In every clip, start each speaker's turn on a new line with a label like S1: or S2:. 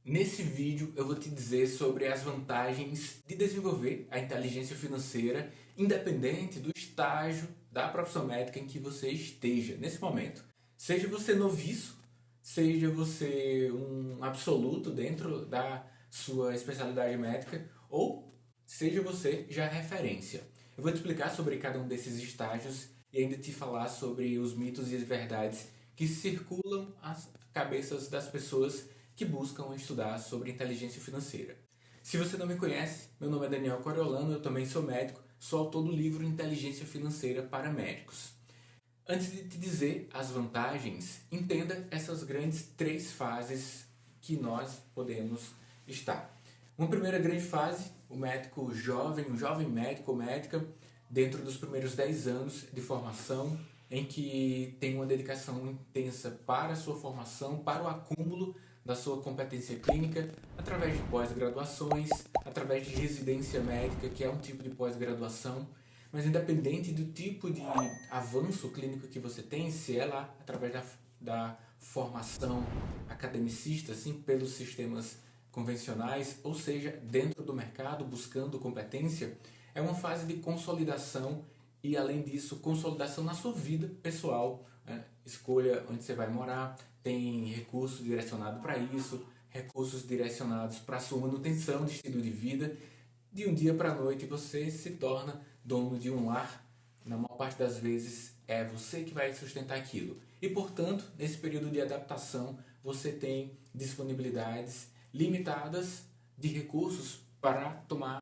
S1: Nesse vídeo eu vou te dizer sobre as vantagens de desenvolver a inteligência financeira independente do estágio da profissão médica em que você esteja nesse momento. Seja você noviço, seja você um absoluto dentro da sua especialidade médica ou seja você já referência. Eu vou te explicar sobre cada um desses estágios e ainda te falar sobre os mitos e as verdades que circulam as cabeças das pessoas que buscam estudar sobre inteligência financeira. Se você não me conhece, meu nome é Daniel Coriolano, eu também sou médico, sou autor do livro Inteligência Financeira para Médicos. Antes de te dizer as vantagens, entenda essas grandes três fases que nós podemos estar. Uma primeira grande fase, o médico jovem, um jovem médico ou médica, dentro dos primeiros 10 anos de formação, em que tem uma dedicação intensa para a sua formação, para o acúmulo da sua competência clínica, através de pós-graduações, através de residência médica, que é um tipo de pós-graduação, mas independente do tipo de avanço clínico que você tem, se é lá através da formação academicista, assim, pelos sistemas convencionais, ou seja, dentro do mercado, buscando competência, é uma fase de consolidação e, além disso, consolidação na sua vida pessoal. Né? Escolha onde você vai morar, tem recursos direcionados para isso, recursos direcionados para a sua manutenção de estilo de vida. De um dia para a noite você se torna dono de um lar. Na maior parte das vezes é você que vai sustentar aquilo. E, portanto, nesse período de adaptação, você tem disponibilidades limitadas de recursos para tomar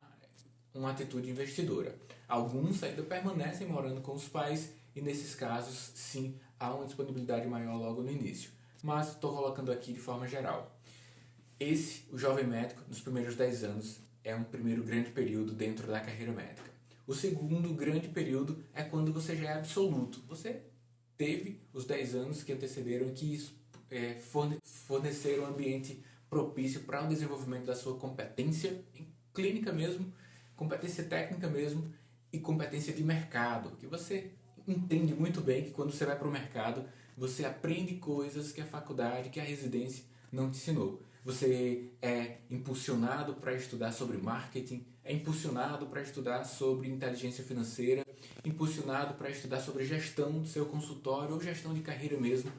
S1: uma atitude investidora. Alguns ainda permanecem morando com os pais e, nesses casos, sim, há uma disponibilidade maior logo no início. Mas estou colocando aqui de forma geral. Esse, o jovem médico, nos primeiros 10 anos, é um primeiro grande período dentro da carreira médica. O segundo grande período é quando você já é absoluto. Você teve os 10 anos que antecederam e que forneceram um ambiente propício para o desenvolvimento da sua competência em clínica mesmo, competência técnica mesmo e competência de mercado, que você entende muito bem que quando você vai para o mercado, você aprende coisas que a faculdade, que a residência não te ensinou. Você é impulsionado para estudar sobre marketing, é impulsionado para estudar sobre inteligência financeira, impulsionado para estudar sobre gestão do seu consultório ou gestão de carreira mesmo.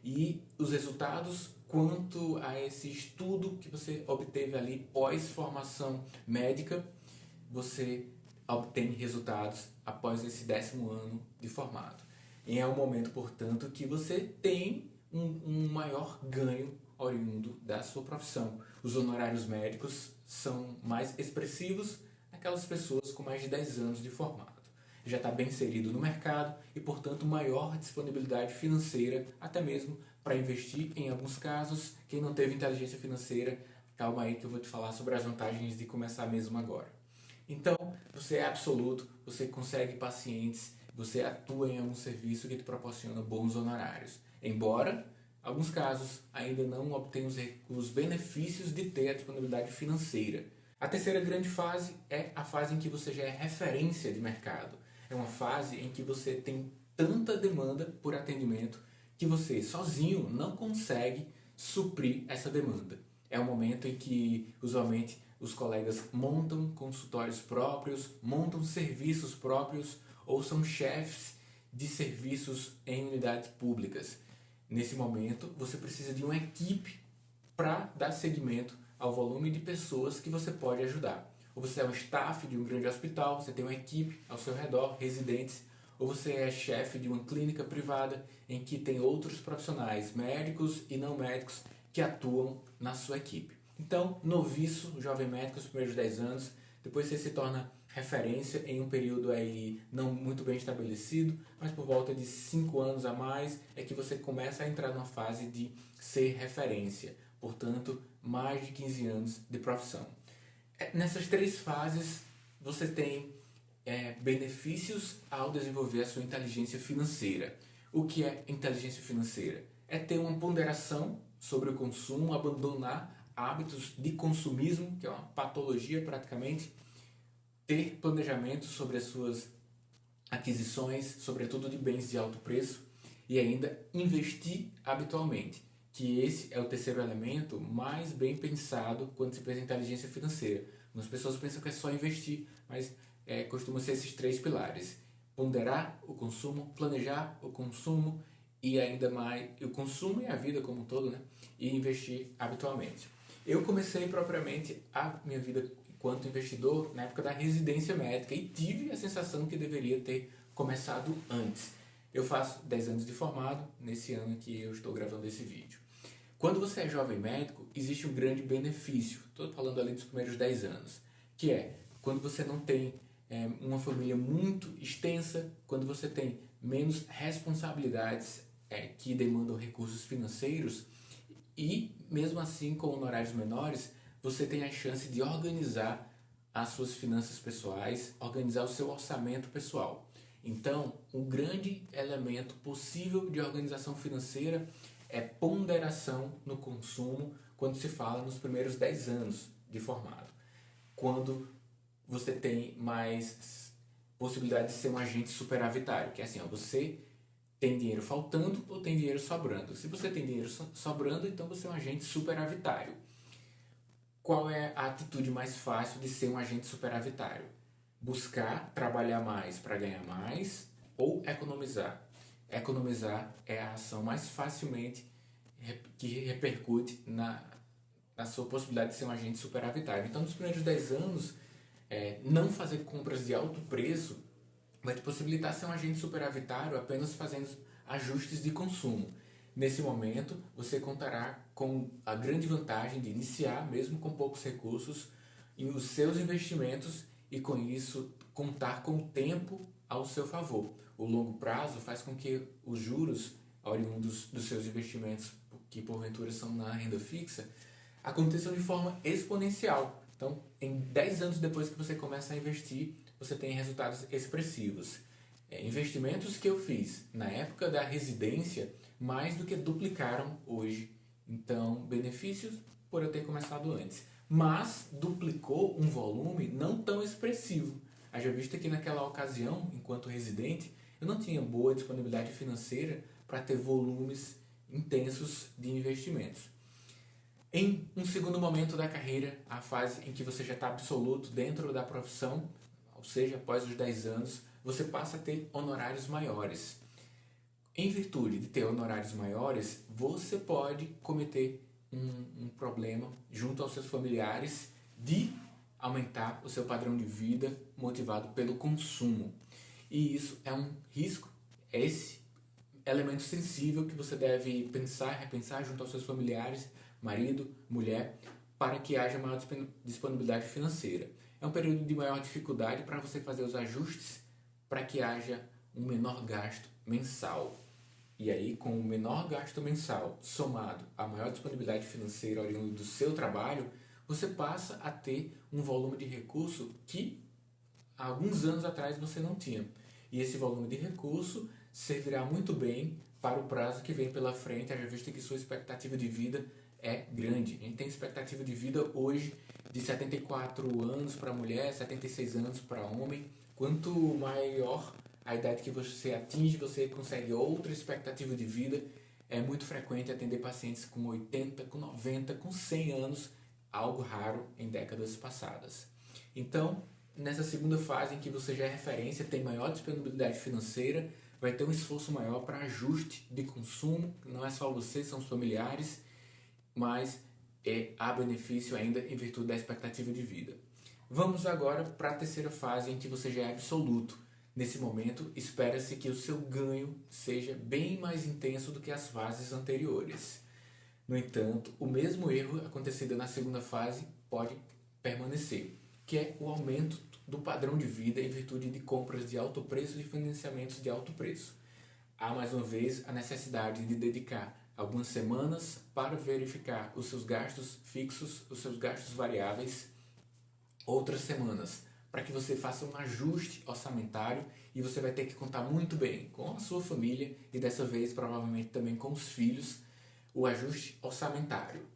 S1: E os resultados quanto a esse estudo que você obteve ali pós-formação médica, você obtém resultados após esse 10º ano de formado. E é um momento, portanto, que você tem um maior ganho oriundo da sua profissão. Os honorários médicos são mais expressivos naquelas pessoas com mais de 10 anos de formado. Já está bem inserido no mercado e, portanto, maior disponibilidade financeira, até mesmo para investir em alguns casos. Quem não teve inteligência financeira, calma aí que eu vou te falar sobre as vantagens de começar mesmo agora. Então, você é absoluto, você consegue pacientes, você atua em algum serviço que te proporciona bons honorários. Embora, alguns casos, ainda não obtenham os benefícios de ter a disponibilidade financeira. A terceira grande fase é a fase em que você já é referência de mercado. É uma fase em que você tem tanta demanda por atendimento que você sozinho não consegue suprir essa demanda. É um momento em que, usualmente, os colegas montam consultórios próprios, montam serviços próprios ou são chefes de serviços em unidades públicas. Nesse momento, você precisa de uma equipe para dar seguimento ao volume de pessoas que você pode ajudar. Ou você é um staff de um grande hospital, você tem uma equipe ao seu redor, residentes, ou você é chefe de uma clínica privada em que tem outros profissionais, médicos e não médicos, que atuam na sua equipe. Então, noviço, jovem médico, os primeiros 10 anos, depois você se torna referência em um período aí não muito bem estabelecido, mas por volta de 5 anos a mais é que você começa a entrar numa fase de ser referência, portanto, mais de 15 anos de profissão. Nessas três fases, você tem benefícios ao desenvolver a sua inteligência financeira. O que é inteligência financeira? É ter uma ponderação sobre o consumo, abandonar hábitos de consumismo, que é uma patologia praticamente, ter planejamento sobre as suas aquisições, sobretudo de bens de alto preço, e ainda investir habitualmente. que esse é o terceiro elemento mais bem pensado quando se pensa em inteligência financeira. Algumas pessoas pensam que é só investir, mas costumam ser esses três pilares: ponderar o consumo, planejar o consumo e ainda mais o consumo e a vida como um todo, né? E investir habitualmente. Eu comecei propriamente a minha vida enquanto investidor na época da residência médica e tive a sensação que deveria ter começado antes. Eu faço 10 anos de formado nesse ano que eu estou gravando esse vídeo. Quando você é jovem médico, existe um grande benefício. Estou falando ali dos primeiros 10 anos, que é quando você não tem uma família muito extensa, quando você tem menos responsabilidades que demandam recursos financeiros e, mesmo assim, com honorários menores, você tem a chance de organizar as suas finanças pessoais, organizar o seu orçamento pessoal. Então, um grande elemento possível de organização financeira é ponderação no consumo quando se fala nos primeiros 10 anos de formado. Quando você tem mais possibilidade de ser um agente superavitário, que é assim, ó, você tem dinheiro faltando ou tem dinheiro sobrando. Se você tem dinheiro sobrando, então você é um agente superavitário. Qual é a atitude mais fácil de ser um agente superavitário? Buscar trabalhar mais para ganhar mais ou economizar? Economizar é a ação mais facilmente que repercute na sua possibilidade de ser um agente superavitário. Então, nos primeiros 10 anos, não fazer compras de alto preço vai te possibilitar ser um agente superavitário apenas fazendo ajustes de consumo. Nesse momento, você contará com a grande vantagem de iniciar, mesmo com poucos recursos, em os seus investimentos e, com isso, contar com o tempo ao seu favor. O longo prazo faz com que os juros oriundos dos seus investimentos, que porventura são na renda fixa, aconteçam de forma exponencial. Então, em 10 anos depois que você começa a investir, você tem resultados expressivos. Investimentos que eu fiz na época da residência mais do que duplicaram hoje. Então, benefícios por eu ter começado antes. Mas duplicou um volume não tão expressivo. Haja visto que naquela ocasião, enquanto residente, eu não tinha boa disponibilidade financeira para ter volumes intensos de investimentos. Em um segundo momento da carreira, a fase em que você já está absoluto dentro da profissão, ou seja, após os 10 anos, você passa a ter honorários maiores. Em virtude de ter honorários maiores, você pode cometer um problema junto aos seus familiares de aumentar o seu padrão de vida motivado pelo consumo. E isso é um risco, é esse elemento sensível que você deve pensar, repensar junto aos seus familiares, marido, mulher, para que haja maior disponibilidade financeira. É um período de maior dificuldade para você fazer os ajustes para que haja um menor gasto mensal. E aí, com o menor gasto mensal somado à maior disponibilidade financeira oriunda do seu trabalho, você passa a ter um volume de recurso que há alguns anos atrás você não tinha. E esse volume de recurso servirá muito bem para o prazo que vem pela frente, haja vista que sua expectativa de vida é grande. A gente tem expectativa de vida hoje de 74 anos para mulher, 76 anos para homem. Quanto maior a idade que você atinge, você consegue outra expectativa de vida. É muito frequente atender pacientes com 80, com 90, com 100 anos, algo raro em décadas passadas. Então, nessa segunda fase em que você já é referência, tem maior disponibilidade financeira, vai ter um esforço maior para ajuste de consumo, não é só você, são os familiares, mas há benefício ainda em virtude da expectativa de vida. Vamos agora para a terceira fase em que você já é absoluto. Nesse momento, espera-se que o seu ganho seja bem mais intenso do que as fases anteriores. No entanto, o mesmo erro acontecido na segunda fase pode permanecer, que é o aumento do padrão de vida em virtude de compras de alto preço e financiamentos de alto preço. Há mais uma vez a necessidade de dedicar algumas semanas para verificar os seus gastos fixos, os seus gastos variáveis, outras semanas para que você faça um ajuste orçamentário e você vai ter que contar muito bem com a sua família e dessa vez provavelmente também com os filhos o ajuste orçamentário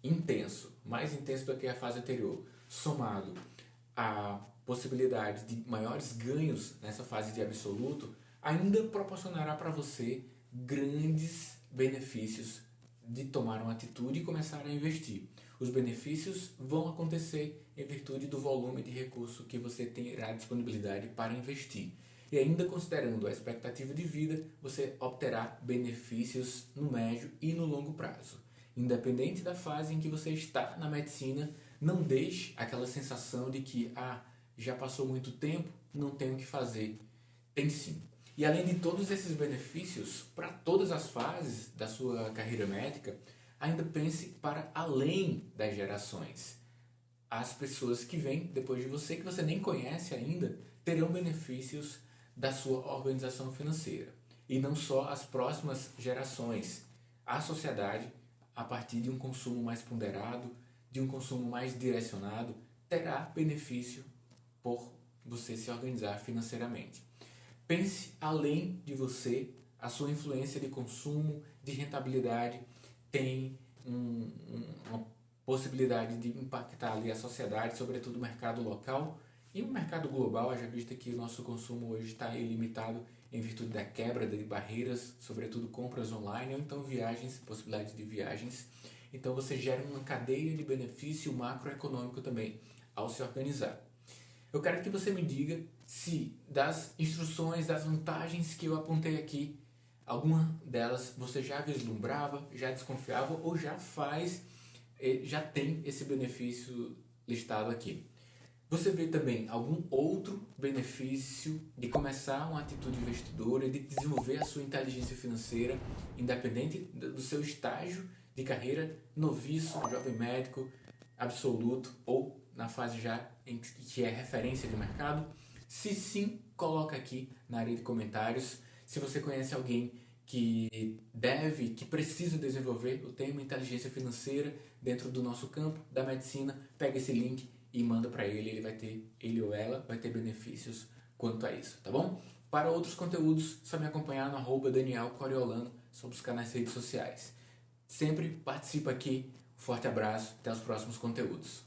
S1: intenso, mais intenso do que a fase anterior, somado à possibilidade de maiores ganhos nessa fase de absoluto, ainda proporcionará para você grandes benefícios de tomar uma atitude e começar a investir. Os benefícios vão acontecer em virtude do volume de recurso que você terá disponibilidade para investir. E ainda considerando a expectativa de vida, você obterá benefícios no médio e no longo prazo. Independente da fase em que você está na medicina, não deixe aquela sensação de que já passou muito tempo, não tenho o que fazer. Tem sim. E além de todos esses benefícios, para todas as fases da sua carreira médica, ainda pense para além das gerações. As pessoas que vêm depois de você, que você nem conhece ainda, terão benefícios da sua organização financeira. E não só as próximas gerações. A sociedade, a partir de um consumo mais ponderado, de um consumo mais direcionado, terá benefício por você se organizar financeiramente. Pense além de você, a sua influência de consumo, de rentabilidade, tem uma possibilidade de impactar ali a sociedade, sobretudo o mercado local e o mercado global, haja vista que o nosso consumo hoje está ilimitado em virtude da quebra de barreiras, sobretudo compras online ou então viagens, possibilidades de viagens. Então você gera uma cadeia de benefício macroeconômico também ao se organizar. Eu quero que você me diga se das instruções, das vantagens que eu apontei aqui, alguma delas você já vislumbrava, já desconfiava ou já tem esse benefício listado aqui. Você vê também algum outro benefício de começar uma atitude investidora, de desenvolver a sua inteligência financeira, independente do seu estágio de carreira, noviço, jovem médico, absoluto ou na fase já em que é referência de mercado? Se sim, coloca aqui na área de comentários. Se você conhece alguém que precisa desenvolver o tema inteligência financeira dentro do nosso campo da medicina, pega esse link e manda para ele, ele ou ela vai ter benefícios quanto a isso, tá bom? Para outros conteúdos, só me acompanhar no @Daniel Coriolano, só buscar nas redes sociais. Sempre participa aqui, forte abraço, até os próximos conteúdos.